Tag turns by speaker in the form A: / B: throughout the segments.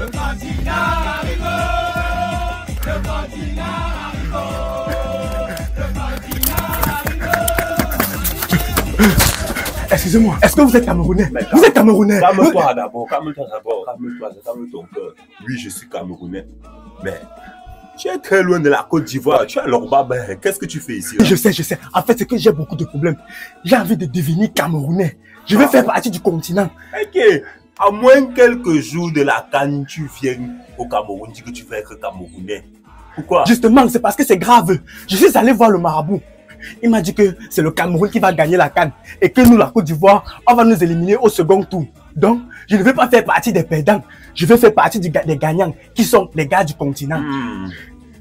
A: Le candidat arrive. Le candidat arrive. Le candidat arrive.
B: Excusez-moi, est-ce que vous êtes Camerounais? Vous êtes Camerounais?
C: Calme-toi d'abord, calme-toi d'abord, calme-toi, calme ton cœur. Oui, je suis Camerounais, mais tu es très loin de la Côte d'Ivoire, tu es à Lorba, qu'est-ce que tu fais ici?
B: Je sais. En fait, c'est que j'ai beaucoup de problèmes. J'ai envie de devenir Camerounais. Je veux faire partie du continent.
C: Ok, à moins quelques jours de la CAN, tu viens au Cameroun, tu dis que tu veux être Camerounais. Pourquoi?
B: Justement, c'est parce que c'est grave. Je suis allé voir le marabout. Il m'a dit que c'est le Cameroun qui va gagner la CAN et que nous, la Côte d'Ivoire, on va nous éliminer au second tour. Donc, je ne veux pas faire partie des perdants. Je veux faire partie des gagnants qui sont les gars du continent.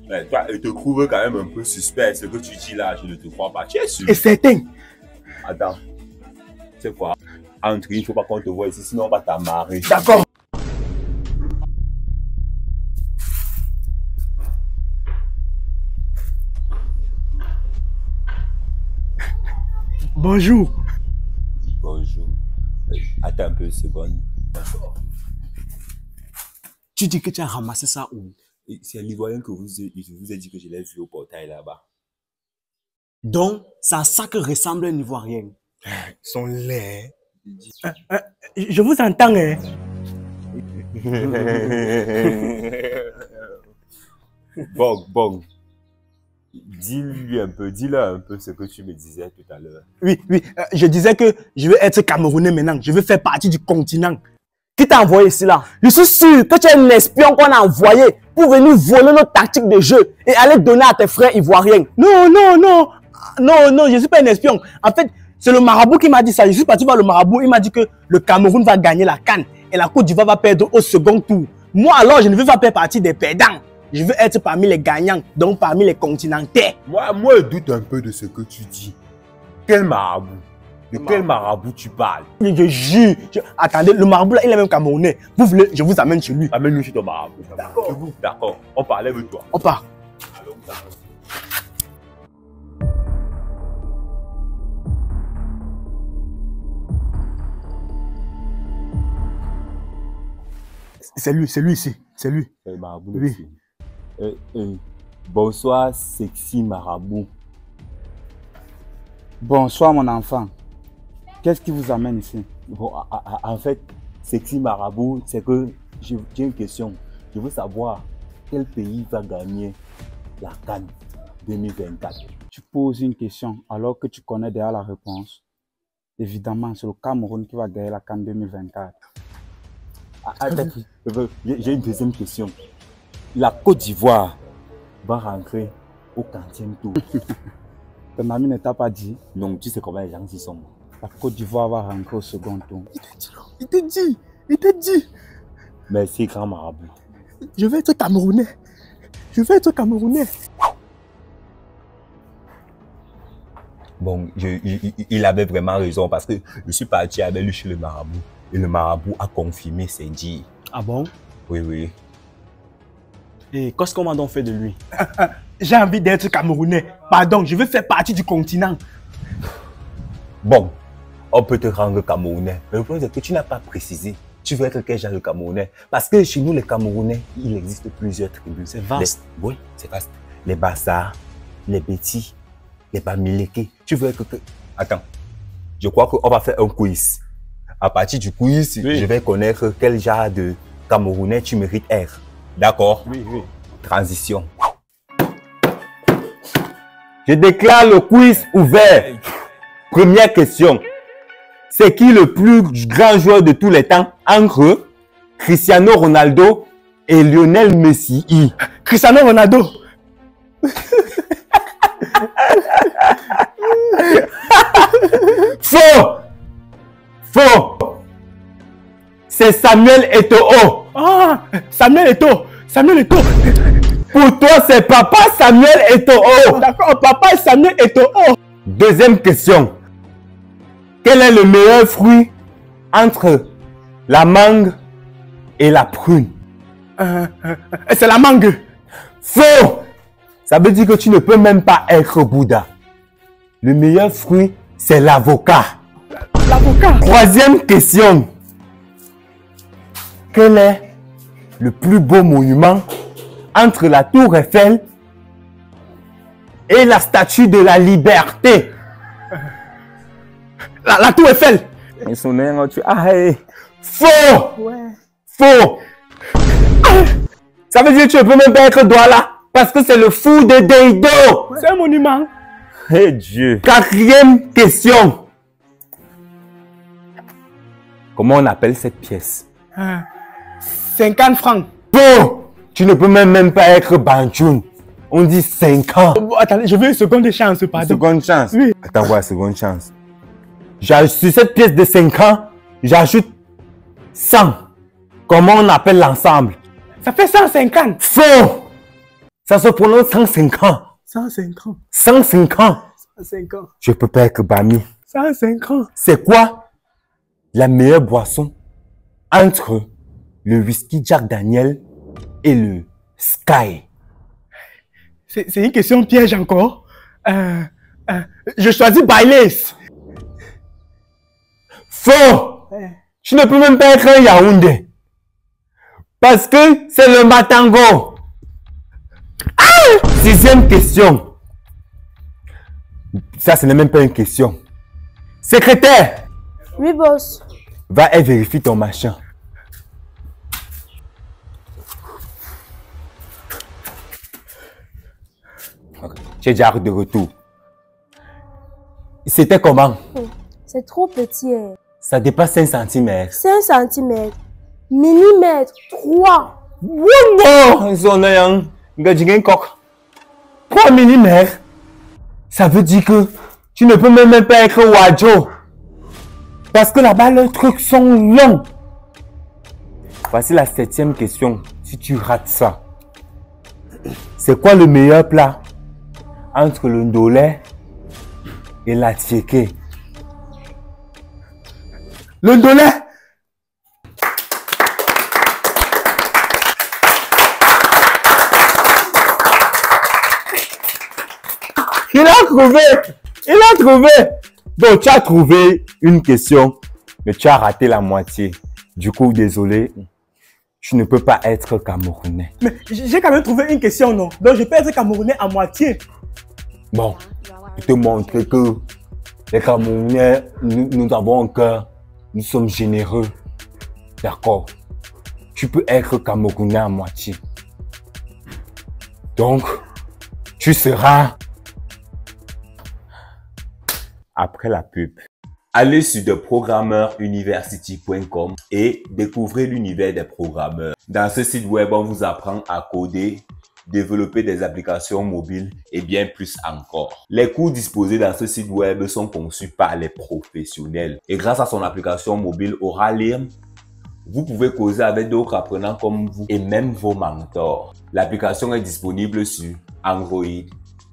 C: Mais toi, je te trouve quand même un peu suspect. Ce que tu dis là, je ne te crois pas. Tu es sûr?
B: Et certain.
C: Attends, c'est quoi? Entre, il ne faut pas qu'on te voie ici, sinon on va t'amarrer.
B: D'accord. Bonjour.
C: Bonjour. Attends un peu une seconde.
B: Tu dis que tu as ramassé ça où?
C: C'est l'Ivoirien que vous ai dit que je l'ai vu au portail là-bas.
B: Donc, c'est à ça que ressemble un Ivoirien. Ils sont laids. Je vous entends, hein?
C: Bon. Dis-le un peu ce que tu me disais tout à l'heure.
B: Oui. Je disais que je veux être Camerounais maintenant. Je veux faire partie du continent. Qui t'a envoyé ici là? Je suis sûr que tu es un espion qu'on a envoyé pour venir voler nos tactiques de jeu et aller donner à tes frères ivoiriens. Non, je ne suis pas un espion. En fait, c'est le marabout qui m'a dit ça. Je suis parti voir le marabout. Il m'a dit que le Cameroun va gagner la CAN et la Côte d'Ivoire va perdre au second tour. Moi alors, je ne veux pas faire partie des perdants. Je veux être parmi les gagnants, donc parmi les continentaires.
C: Moi, je doute un peu de ce que tu dis. Quel marabout? De quel marabout tu parles?
B: Je jure. Attendez, le marabout là, il est même Camerounais. Vous voulez, je vous amène chez lui.
C: Amène-nous chez ton marabout. D'accord. On part, lève-toi.
B: On part.
C: Allons,
B: C'est lui ici. C'est lui.
C: Le marabout
B: Oui.
C: ici. Bonsoir, sexy marabout.
D: Bonsoir mon enfant. Qu'est-ce qui vous amène ici?
C: Bon, en fait, sexy marabout, c'est que j'ai une question. Je veux savoir quel pays va gagner la CAN 2024.
D: Tu poses une question alors que tu connais déjà la réponse. Évidemment, c'est le Cameroun qui va gagner la CAN 2024.
C: Attends, j'ai une deuxième question. La Côte d'Ivoire va rentrer au 40e tour.
D: Ton ami ne t'a pas dit?
C: Donc, tu sais comment les gens y sont.
D: La Côte d'Ivoire va rentrer au second tour.
B: Il t'a dit.
C: Merci, grand marabout.
B: Je veux être Camerounais.
C: Bon, il avait vraiment raison parce que je suis parti avec lui chez le marabout. Et le marabout a confirmé ses dires.
B: Ah bon?
C: Oui.
B: Et qu'est-ce qu'on m'a donc fait de lui? J'ai envie d'être Camerounais. Pardon, je veux faire partie du continent.
C: Bon, on peut te rendre Camerounais. Mais le problème c'est que tu n'as pas précisé. Tu veux être quel genre de Camerounais? Parce que chez nous, les Camerounais, il existe plusieurs tribus.
B: C'est vaste.
C: Oui, c'est vaste. Les Bassa, les Bétis, les Bamileke. Tu veux être... Attends, je crois qu'on va faire un quiz. À partir du quiz,
B: oui,
C: je vais connaître quel genre de Camerounais tu mérites être. D'accord?
B: Oui.
C: Transition. Je déclare le quiz ouvert. Première question. C'est qui le plus grand joueur de tous les temps entre Cristiano Ronaldo et Lionel Messi?
B: Cristiano Ronaldo.
C: Faux. C'est Samuel Eto'o.
B: Ah, Samuel Eto'o.
C: Pour toi, c'est papa Samuel Eto'o.
B: D'accord, papa Samuel Eto'o.
C: Deuxième question. Quel est le meilleur fruit entre la mangue et la prune?
B: C'est la mangue.
C: Faux. Ça veut dire que tu ne peux même pas être Bouddha. Le meilleur fruit, c'est l'avocat.
B: L'avocat.
C: Troisième question. Quelle est le plus beau monument entre la tour Eiffel et la statue de la liberté?
B: La tour Eiffel.
C: Faux! Faux! Ça veut dire que tu ne peux même pas être Douala parce que c'est le fou de Deido.
B: C'est un monument.
C: Eh Dieu. Quatrième question. Comment on appelle cette pièce?
B: 50 francs.
C: Faux! Tu ne peux même pas être Banchoun. On dit 5 ans.
B: Bon, attendez, je veux une seconde chance, pardon.
C: Seconde chance.
B: Oui.
C: Attends, voilà, seconde chance. Sur cette pièce de 5 ans, j'ajoute 100. Comment on appelle l'ensemble?
B: Ça fait 150.
C: Faux! Ça se prononce 150.
B: 150.
C: 150.
B: 150.
C: Je peux pas être Bami.
B: 150.
C: C'est quoi la meilleure boisson entre le whisky Jack Daniel et le Sky?
B: C'est une question piège encore. Je choisis Baileys.
C: Faux! Tu ne peux même pas être un Yaoundé. Parce que c'est le Matango. Sixième question. Ça, ce n'est même pas une question. Secrétaire,
E: Oui, boss.
C: va et vérifie ton machin. Ok. Tu es déjà de retour. C'était comment?
E: C'est trop petit. Hein.
C: Ça dépasse 5 cm.
E: 5 cm. Millimètre. 3.
C: Non! 3 mm. Ça veut dire que tu ne peux même pas être Wadjo. Parce que là-bas, leurs trucs sont longs. Voici la 7e question. Si tu rates ça, c'est quoi le meilleur plat entre le ndolé et la tiéké?
B: Le ndolé.
C: Il a trouvé! Il a trouvé! Donc, tu as trouvé une question, mais tu as raté la moitié. Du coup, désolé, tu ne peux pas être Camerounais.
B: Mais j'ai quand même trouvé une question, non? Donc je peux être Camerounais à moitié.
C: Bon, pour te montrer que les Camerounais, nous avons un cœur, nous sommes généreux. D'accord? Tu peux être Camerounais à moitié. Donc, tu seras après la pub. Allez sur theprogrammeuruniversity.com et découvrez l'univers des programmeurs. Dans ce site web, on vous apprend à coder, développer des applications mobiles et bien plus encore. Les cours disposés dans ce site web sont conçus par les professionnels. Et grâce à son application mobile Oralim, vous pouvez causer avec d'autres apprenants comme vous et même vos mentors. L'application est disponible sur Android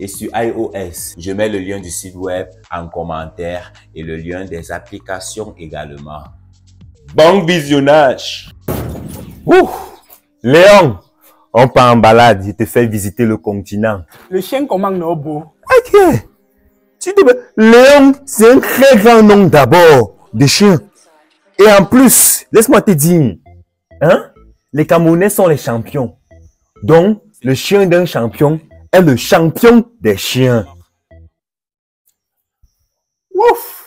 C: et sur iOS. Je mets le lien du site web en commentaire et le lien des applications également. Bon visionnage! Ouh! Léon, on part en balade, je te fais visiter le continent.
B: Le chien commande nos beaux.
C: Ok! Léon, c'est un très grand nom d'abord de chien. Et en plus, laisse-moi te dire, hein? Les Camerounais sont les champions. Donc, le chien d'un champion est le champion des chiens. Ouf!